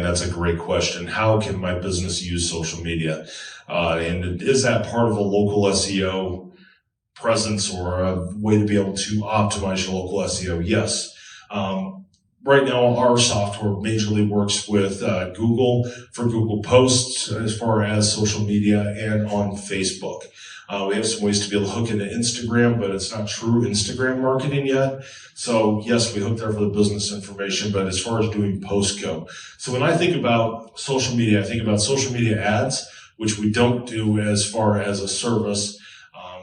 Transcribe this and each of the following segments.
that's a great question. How can my business use social media? And is that part of a local SEO presence or a way to be able to optimize your local SEO? Yes. Right now, our software majorly works with Google for Google Posts as far as social media and on Facebook. We have some ways to be able to hook into Instagram, but it's not true Instagram marketing yet. So yes, we hook there for the business information, but as far as doing post go. So when I think about social media, I think about social media ads, which we don't do as far as a service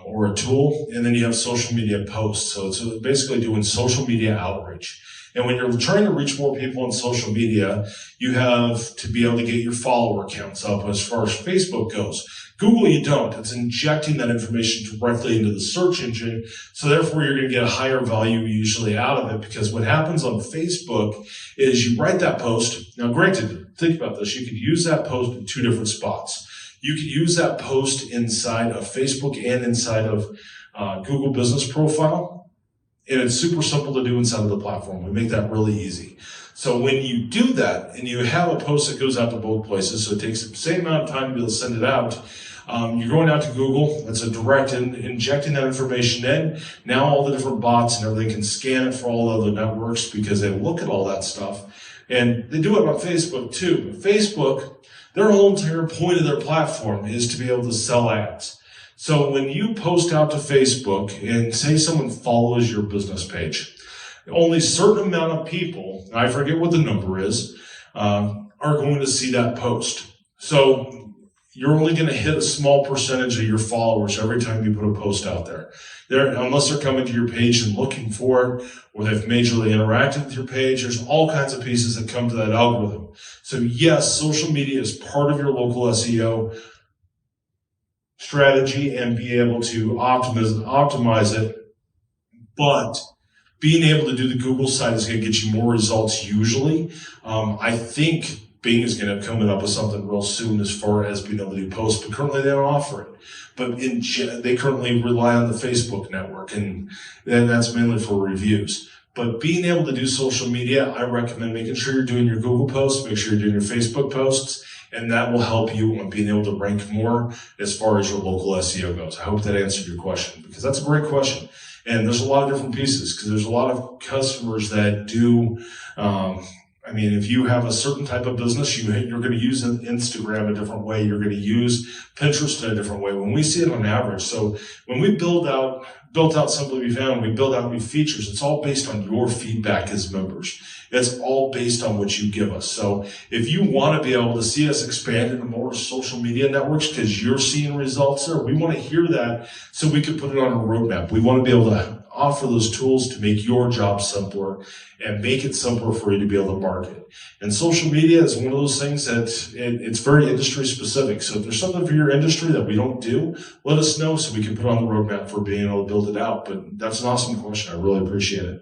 or a tool. And then you have social media posts. So it's basically doing social media outreach. And when you're trying to reach more people on social media, you have to be able to get your follower counts up as far as Facebook goes. Google, you don't. It's injecting that information directly into the search engine. So therefore, you're going to get a higher value usually out of it, because what happens on Facebook is you write that post. Now, granted, think about this. You could use that post in two different spots. You could use that post inside of Facebook and inside of Google Business Profile. And it's super simple to do inside of the platform. We make that really easy. So when you do that and you have a post that goes out to both places, so it takes the same amount of time to be able to send it out, you're going out to Google. That's a direct injecting that information in. Now all the different bots and everything can scan it for all other networks because they look at all that stuff. And they do it on Facebook too. But Facebook, their whole entire point of their platform is to be able to sell ads. So when you post out to Facebook and say someone follows your business page, only a certain amount of people, I forget what the number is, are going to see that post. So you're only going to hit a small percentage of your followers every time you put a post out there. Unless they're coming to your page and looking for it, or they've majorly interacted with your page. There's all kinds of pieces that come to that algorithm. So yes, social media is part of your local SEO strategy and be able to optimize it, but being able to do the Google side is going to get you more results usually. I think Bing is going to come up with something real soon as far as being able to do posts, but currently they don't offer it. But they currently rely on the Facebook network, and that's mainly for reviews. But being able to do social media, I recommend making sure you're doing your Google posts, make sure you're doing your Facebook posts, and that will help you on being able to rank more as far as your local SEO goes. I hope that answered your question, because that's a great question. And there's a lot of different pieces, because there's a lot of customers that do, if you have a certain type of business, you're going to use Instagram a different way. You're going to use Pinterest in a different way. When we see it on average, so when we built out Simply Be Found, we build out new features. It's all based on your feedback as members. It's all based on what you give us. So if you want to be able to see us expand into more social media networks because you're seeing results there, we want to hear that so we can put it on a roadmap. We want to be able to offer those tools to make your job simpler and make it simpler for you to be able to market. And social media is one of those things that it's very industry specific. So if there's something for your industry that we don't do, let us know so we can put on the roadmap for being able to build it out. But that's an awesome question. I really appreciate it.